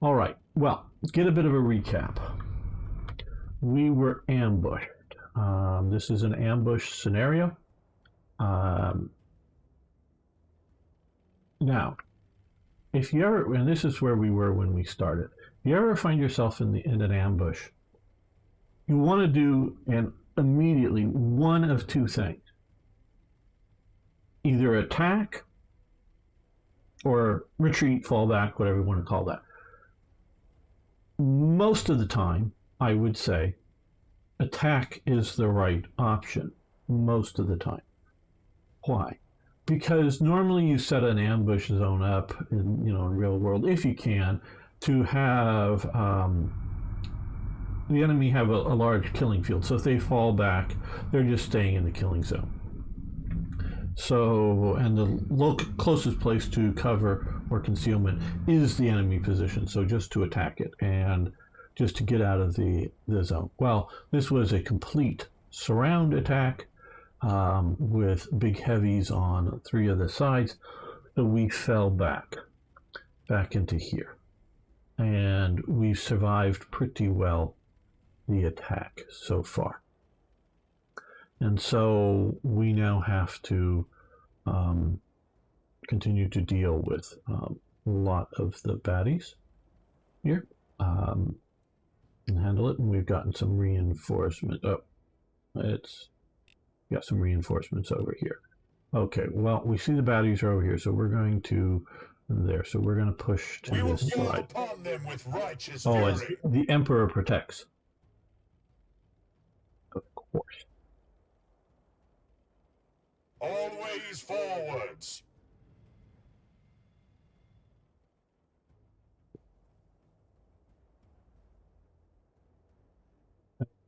All right. Well, get a bit of a recap. We were ambushed. This is an ambush scenario. Now, if you ever, and this is where we were when we started, if you ever find yourself in an ambush, you want to do immediately one of two things: either attack or retreat, fall back, whatever you want to call that. Most of the time, I would say, attack is the right option. Most of the time. Why? Because normally you set an ambush zone up in real world, if you can, to have the enemy have a large killing field. So if they fall back, they're just staying in the killing zone. So, and the closest place to cover or concealment is the enemy position. So just to attack it and just to get out of the zone. Well, this was a complete surround attack with big heavies on 3 of the sides. So we fell back into here. And we've survived pretty well the attack so far. And so we now have to continue to deal with a lot of the baddies here and handle it. And we've gotten some reinforcement. Oh, it's got some reinforcements over here. Okay, well, we see the baddies are over here, so we're going to there. So we're going to push to this side. Upon them with righteous oh, fury. as the Emperor protects. Of course. Always forwards.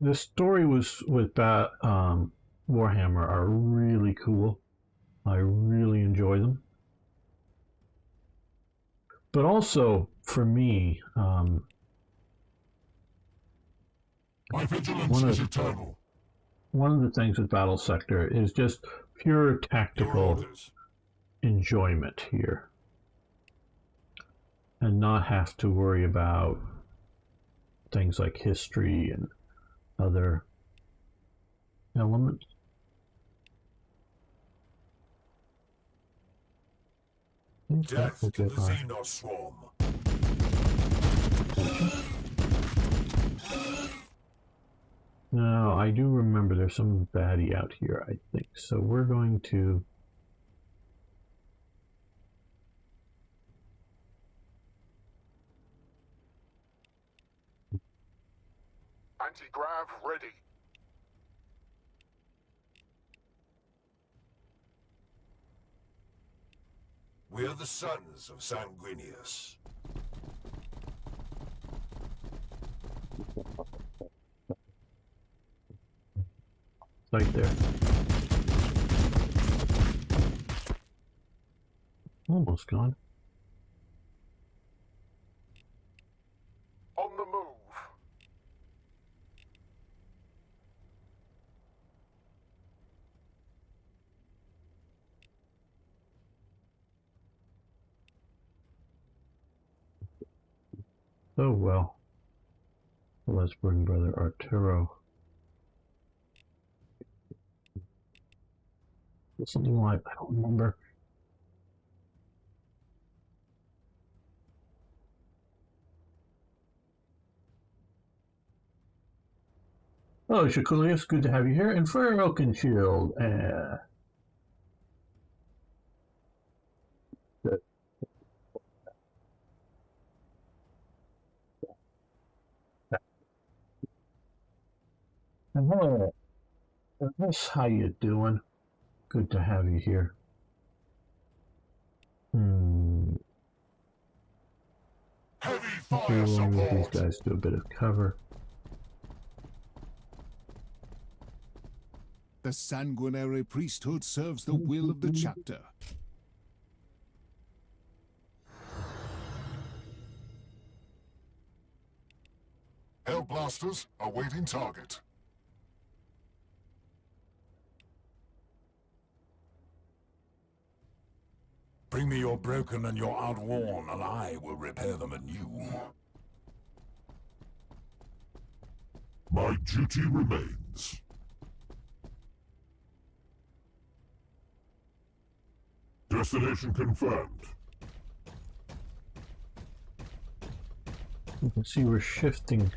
The story with Warhammer are really cool. I really enjoy them. But also, for me, My vigilance is eternal. One of the things with Battlesector is just pure tactical enjoyment here. And not have to worry about things like history and other elements. Death to the Xenos swarm. Now, I do remember there's some baddie out here, I think. So we're going to... Anti-grav ready. We're the sons of Sanguinius. Right there. Almost gone. On the move. Oh well. Let's bring Brother Arturo. Something like, I don't remember. Oh, Shakulius, good to have you here. And for Oakenshield, and hello, Miss, how you doing? Good to have you here. Heavy fire support. These guys do a bit of cover. The sanguinary priesthood serves the will of the chapter. Hellblasters awaiting target. Bring me your broken and your outworn, and I will repair them anew. My duty remains. Destination confirmed. You can see we're shifting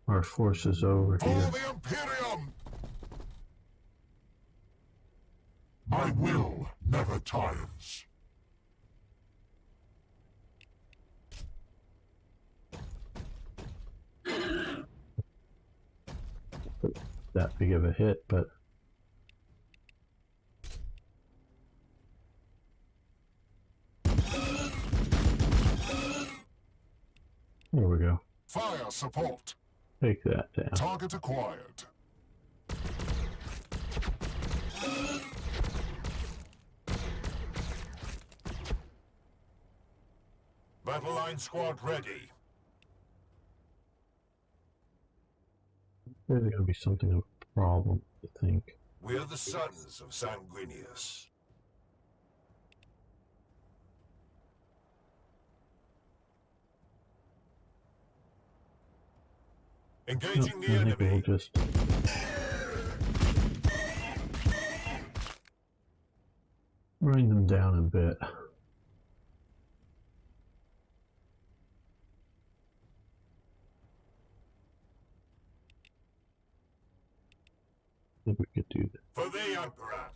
our forces over For here. the Imperium! My will never tires. That big of a hit, but there we go. Fire support. Take that down. Target acquired. Battle line squad ready. There's going to be something of a problem, I think. We're the sons of Sanguinius. Engaging the I think we'll enemy. just bring them down a bit. I think we could do that. For the Emperor.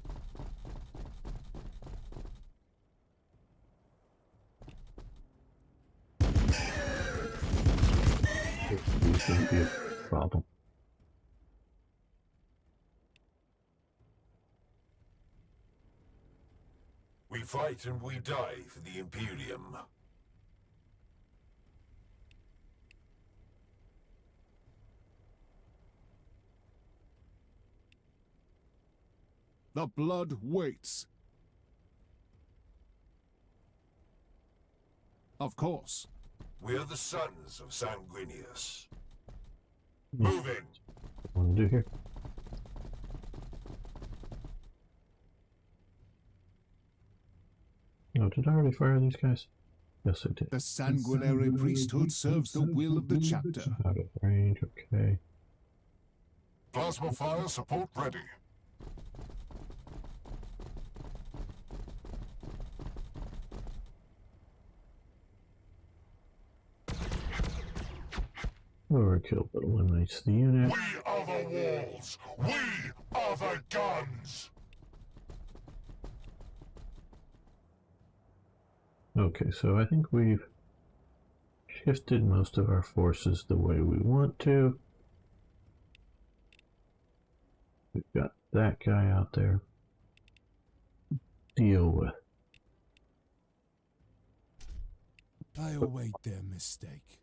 This shouldn't be a problem. We fight and we die for the Imperium. The blood waits. Of course. We're the sons of Sanguinius. Moving. What I want to do here? Oh, did I already fire these guys? Yes, I did. The sanguinary priesthood serves the will of the chapter. Out of range, okay. Plasma fire support ready. Overkill, but eliminates the unit. We are the walls. We are the guns. Okay, so I think we've shifted most of our forces the way we want to. We've got that guy out there. Deal with. I await their mistake.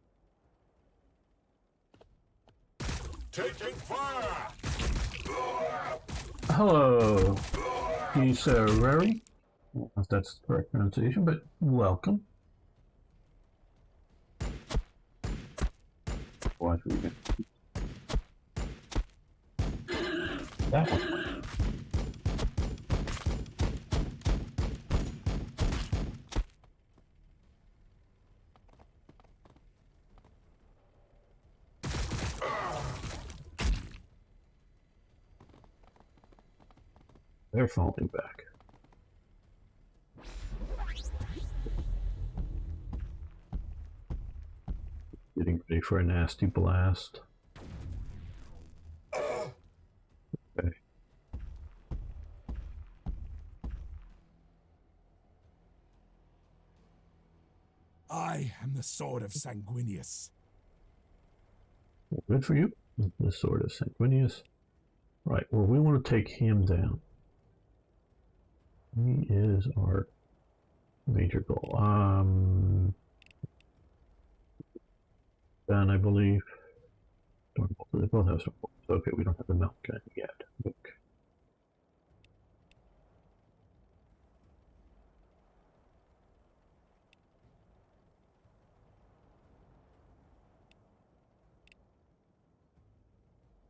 Taking fire. Hello, he's Rary. I don't know if that's the correct pronunciation, but welcome. Watch we can. That one. They're falling back. Getting ready for a nasty blast. Okay. I am the sword of Sanguinius. Good for you. The sword of Sanguinius. Right, well, we want to take him down. He is our major goal. Done, I believe. They both have some. Okay, we don't have the melt gun yet. Okay.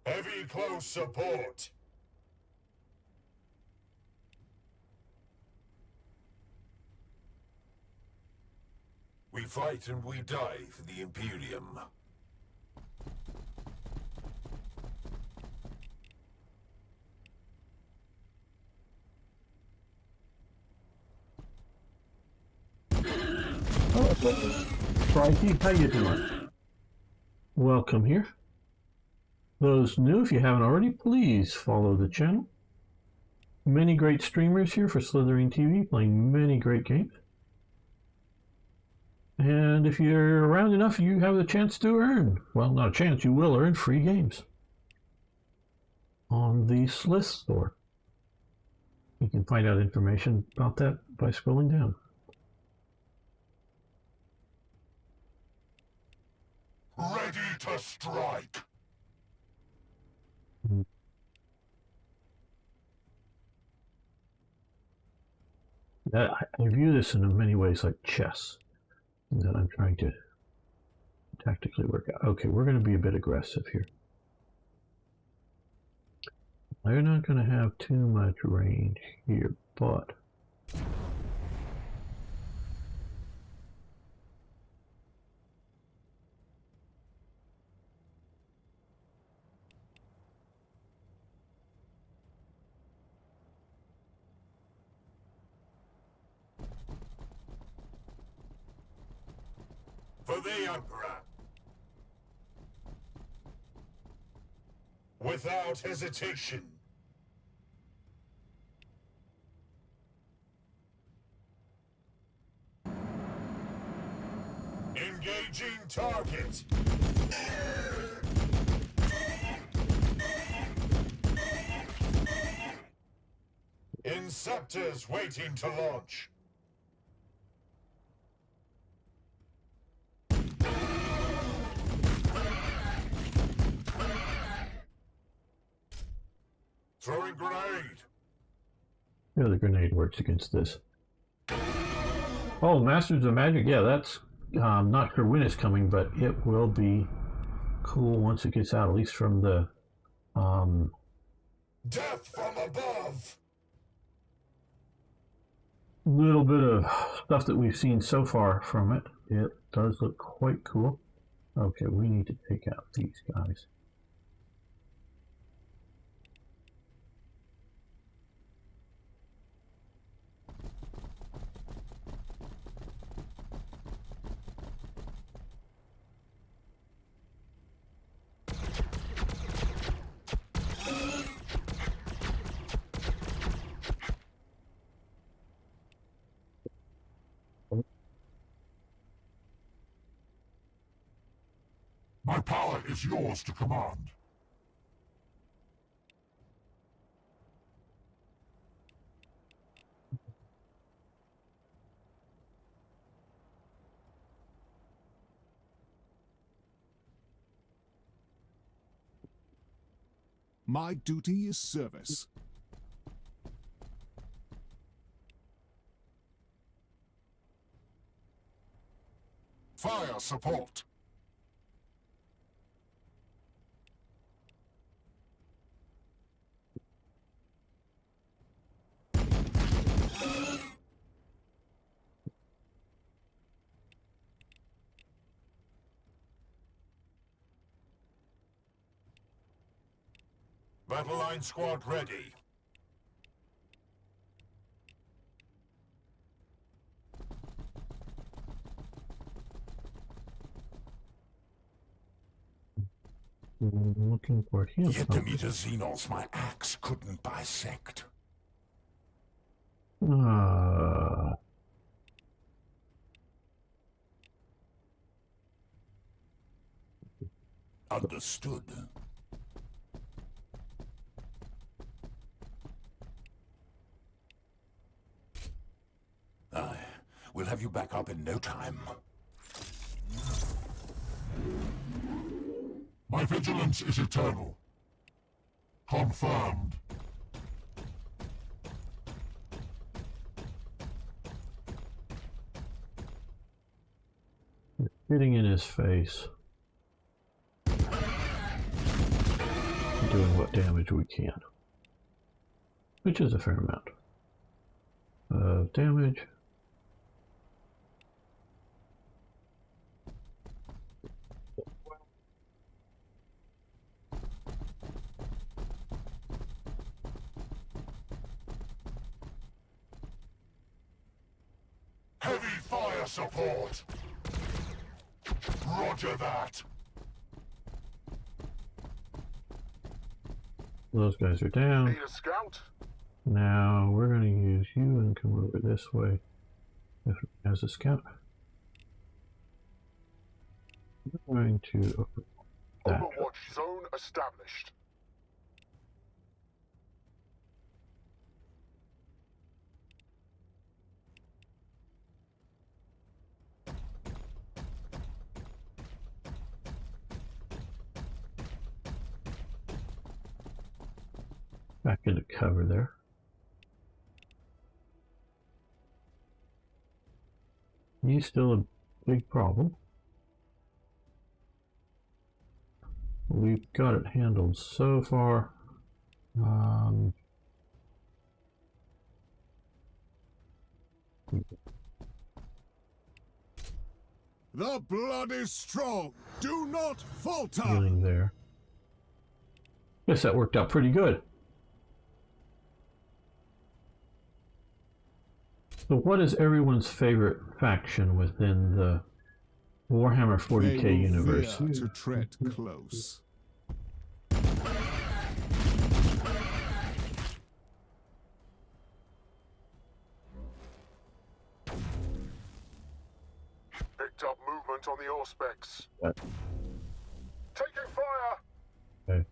Heavy close support. We fight and we die for the Imperium. Crikey, how you doing? Welcome here. Those new, if you haven't already, please follow the channel. Many great streamers here for Slithering TV, playing many great games. And if you're around enough, you have the chance to earn, well, not a chance, you will earn free games on the Slith store. You can find out information about that by scrolling down. Ready to strike! I view this in many ways like chess that I'm trying to tactically work out. Okay, we're going to be a bit aggressive here. They're not going to have too much range here, but For the Emperor! Without hesitation! Engaging target! Inceptors waiting to launch! Throwing grenade! yeah, the grenade works against this. Oh, Masters of Magic, yeah, that's not sure when it's coming, but it will be cool once it gets out, at least from the Death from above! little bit of stuff that we've seen so far from it. It does look quite cool. Okay, we need to take out these guys. My power is yours to command. My duty is service. Fire support! Battle line squad ready. Looking for him. Yet the meter Xenos my axe couldn't bisect. Understood. We'll have you back up in no time. My vigilance is eternal. Confirmed. Hitting in his face. Doing what damage we can. Which is a fair amount of damage. Heavy fire support! Roger that. Those guys are down. Need a scout? Now we're going to use you and come over this way as a scout. We're going to open that. Overwatch zone established. Back into cover there. He's still a big problem. We've got it handled so far. The blood is strong. Do not falter. Getting there. Guess that worked out pretty good. So what is everyone's favorite faction within the Warhammer 40k They will universe? fear to tread close. Picked up movement on the Auspex. Yeah. Taking fire! Okay.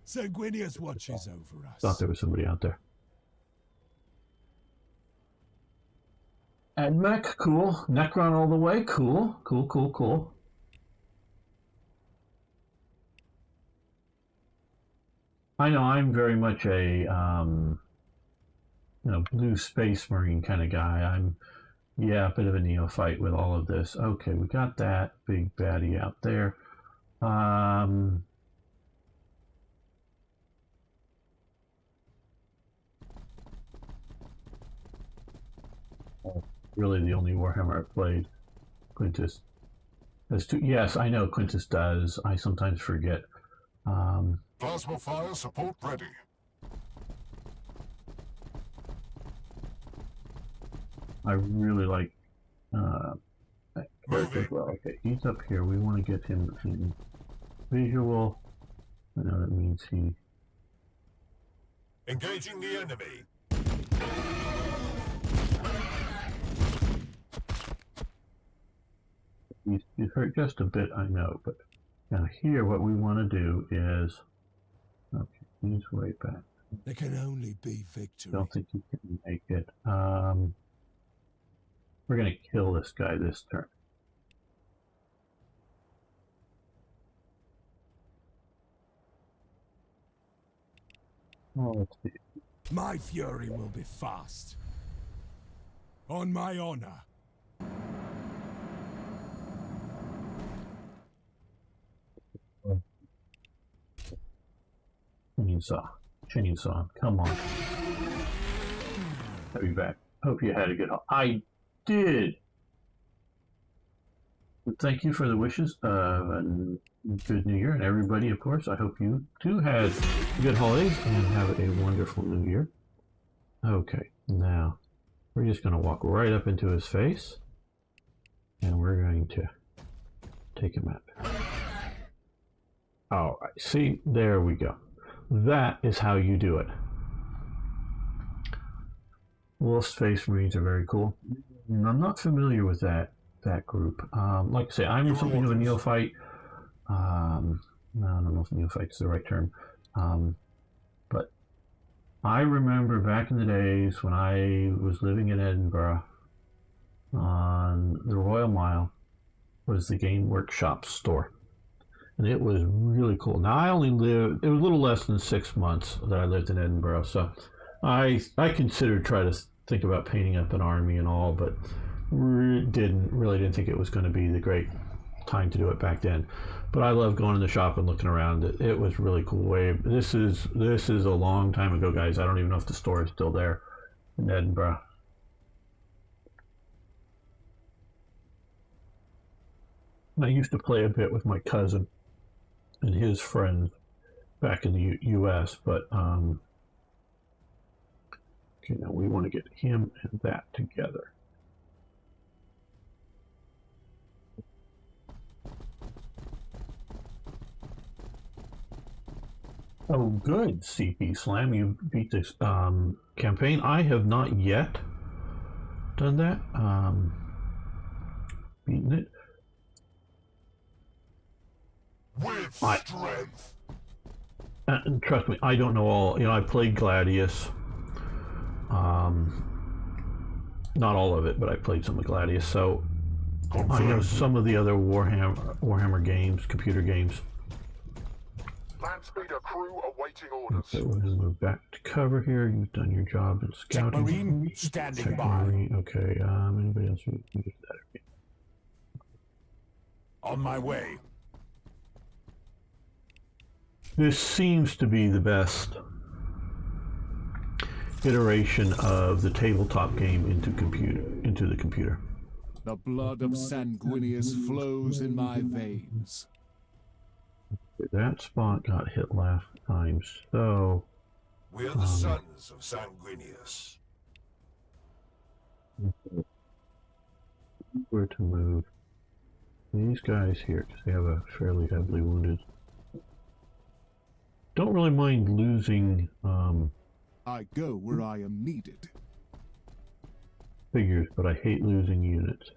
Sanguinius watches over us. Thought there was somebody out there. Admech, cool. Necron all the way, cool. Cool, cool, cool. I know I'm very much a blue space marine kind of guy. I'm a bit of a neophyte with all of this. Okay, we got that big baddie out there. Really the only Warhammer I've played. Quintus has two. Yes, I know Quintus does. I sometimes forget. Plasma fire support ready. I really like that character as well. Okay, he's up here. We want to get him in visual. I know that means he. Engaging the enemy. He's hurt just a bit, I know, but now here what we want to do is, okay, he's way back. There can only be victory. Don't think he can make it. We're gonna kill this guy this turn. Oh, let's see. My fury will be fast. On my honor. Chainsaw, come on. I'll be back. Hope you had a good haul. I did. Thank you for the wishes of a good New Year, and everybody, of course. I hope you too had good holidays and have a wonderful New Year. Okay, now we're just going to walk right up into his face, and we're going to take him out. All right, see, there we go. That is how you do it. Wolf Space Marines are very cool. I'm not familiar with that group. Like I say, I'm something of a neophyte. I don't know if neophyte is the right term. But I remember back in the days when I was living in Edinburgh, on the Royal Mile was the Game Workshop store. And it was really cool. Now I only lived, it was a little less than 6 months that I lived in Edinburgh, so I considered trying to think about painting up an army and all, but really didn't think it was going to be the great time to do it back then. But I love going in the shop and looking around. It was really cool. This is a long time ago, guys. I don't even know if the store is still there in Edinburgh. I used to play a bit with my cousin and his friends back in the U.S., but okay, now we want to get him and that together. Oh, good, CP Slam. You beat this campaign. I have not yet done that. Beaten it. With strength. And trust me, I don't know all. You know, I played Gladius. Not all of it, but I played some of Gladius. So I know some of the other Warhammer games, computer games. Land speeder crew awaiting orders. Okay, we're gonna move back to cover here. You've done your job in scouting. Marine standing Tech by. Marine. Okay. Anybody else? On my way. This seems to be the best iteration of the tabletop game into the computer. The blood of Sanguinius flows in my veins. That spot got hit last time, so We're the sons of Sanguinius. where to move these guys here because they have a fairly heavily wounded. Don't really mind losing I go where I am needed. figures, but I hate losing units.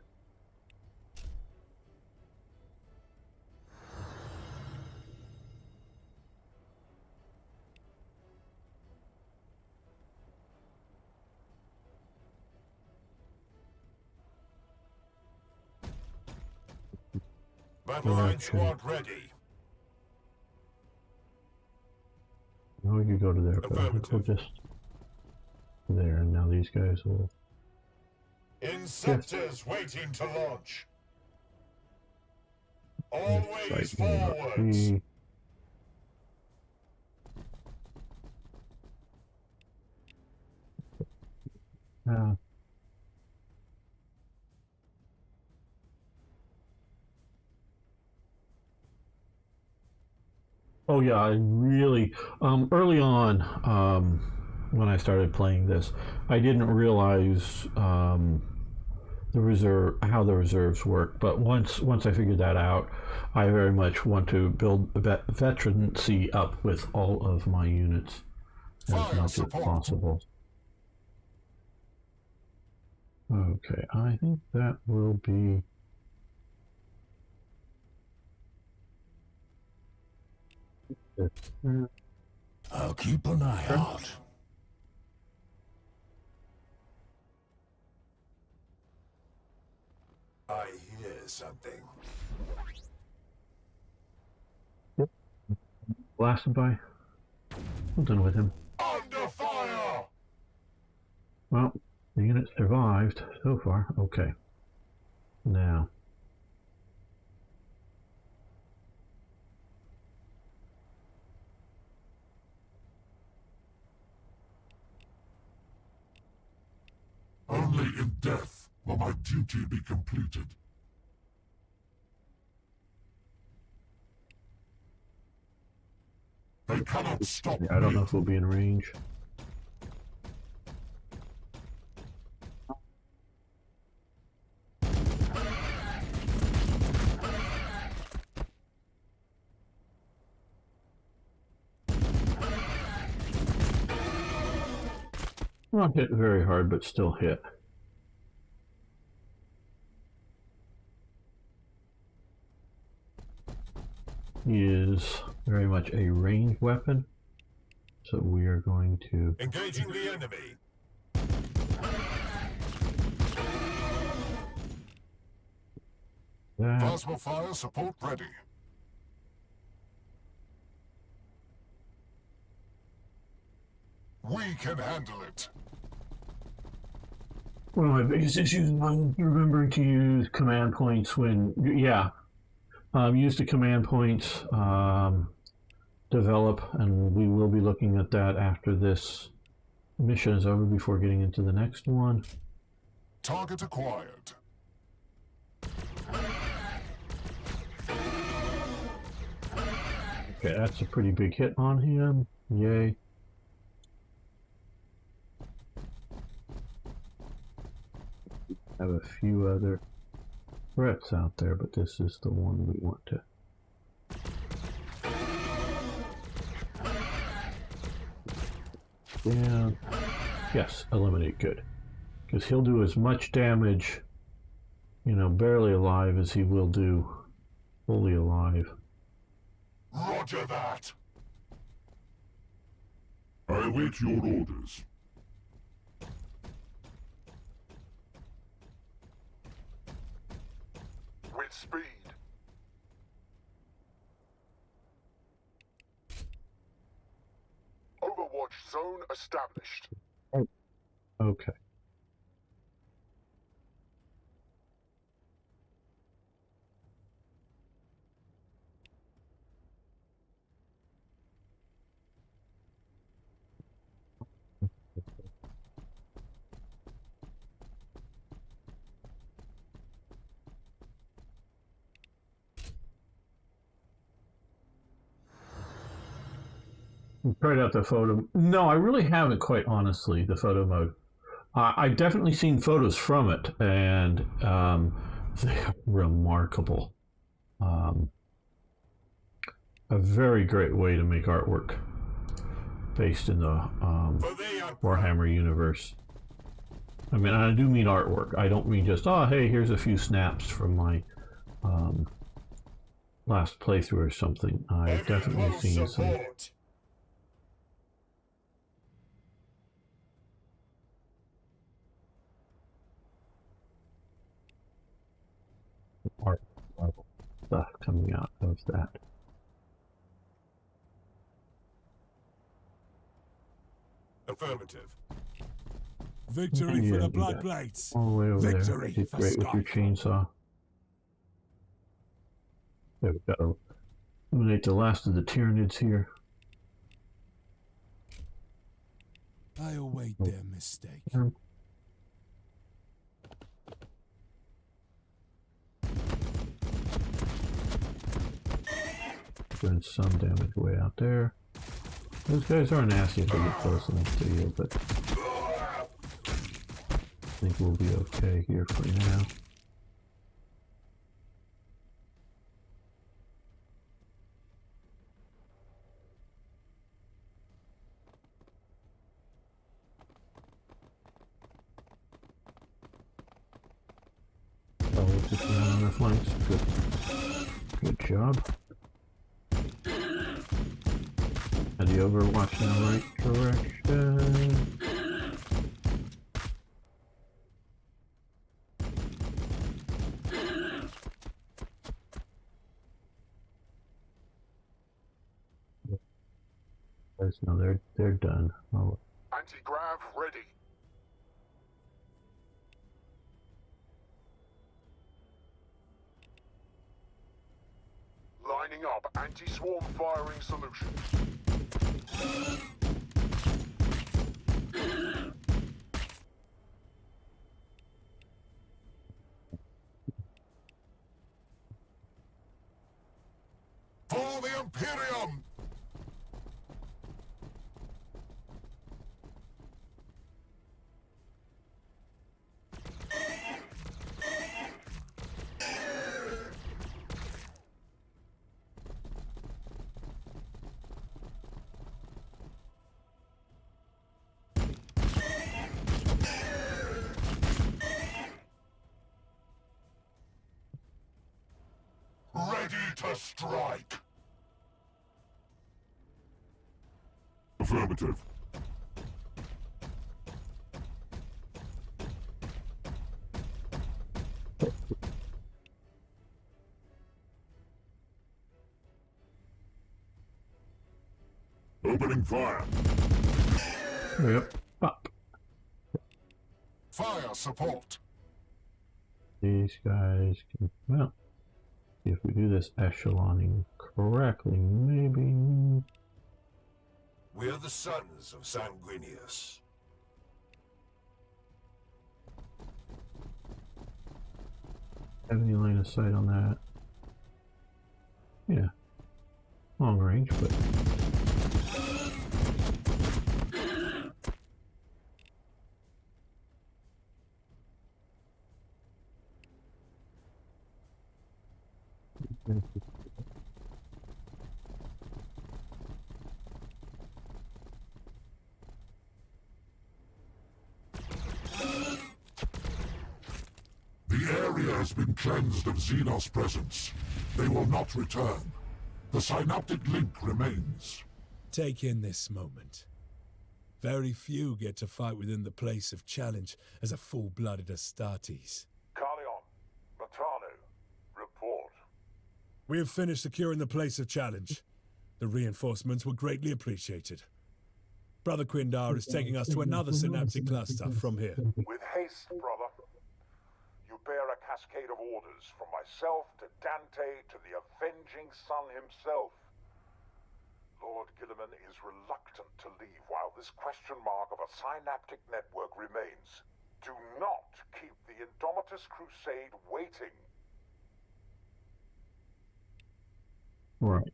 Battle line squad ready. Now we could go to there, but I think we'll just there, and now these guys will. Inceptors waiting to launch. Always Fight me up. forwards. Oh yeah, I really early on when I started playing this, I didn't realize how the reserves work. But once I figured that out, I very much want to build veterancy up with all of my units as much as possible. Okay, I think that will be. I'll keep an eye out. I hear something. Yep. Blasted by. I'm done with him. Under fire! Well, the unit survived so far. Okay. Now. Only in death will my duty be completed. They cannot stop Yeah, I don't know if we'll be in range. Not hit very hard, but still hit. He is very much a ranged weapon, so we are going to Engaging the enemy. that. Plasma fire support ready. We can handle it. One of my biggest issues is remembering to use command points when, use the command points, develop, and we will be looking at that after this mission is over before getting into the next one. Target acquired. Okay, that's a pretty big hit on him. Yay. Have a few other threats out there, but this is the one we want to. down. Yes, eliminate, good. Because he'll do as much damage, you know, barely alive as he will do fully alive. Roger that. I await your orders. With speed. Overwatch zone established. Okay. Tried out the photo. No, I really haven't, quite honestly, the photo mode. I've definitely seen photos from it, and they are remarkable. A very great way to make artwork based in the Warhammer universe. I mean, I do mean artwork. I don't mean just, oh, hey, here's a few snaps from my last playthrough or something. I've definitely seen some. Art level stuff coming out of that. Affirmative. Victory for the Blood Blades. All the way over Victory there. Did for great with your chainsaw. There, we've got to eliminate the last of the Tyranids here. I await their mistake. Doing some damage way out there. Those guys are nasty if they get close enough to you, but I think we'll be okay here for now. Oh, we're just on the flanks. Good job. And the Overwatch in the right direction. No, they're done. Oh. Anti-grav ready. Lining up anti-swarm firing solution. For the Imperium! Ready to strike! Affirmative. Opening fire. Yep. Up. Fire support. These guys can, well, if we do this echeloning correctly, maybe. We are the sons of Sanguinius. Have any line of sight on that? Yeah. Long range, but. been cleansed of Xenos presence. They will not return. The synaptic link remains. Take in this moment. Very few get to fight within the place of challenge as a full-blooded Astartes. Carleon, Matano, report. We have finished securing the place of challenge. The reinforcements were greatly appreciated. Brother Quindar is taking us to another synaptic cluster from here. With haste, brother. You bear a cascade of orders from myself to Dante to the avenging sun himself. Lord Gilliman is reluctant to leave while this question mark of a synaptic network remains. Do not keep the Indomitus Crusade waiting. Right.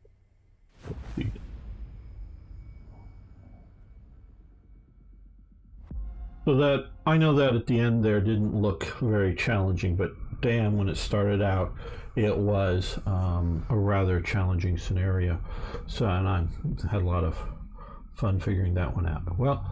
So that, I know that at the end there didn't look very challenging, but damn, when it started out, it was a rather challenging scenario. So, and I had a lot of fun figuring that one out. Well,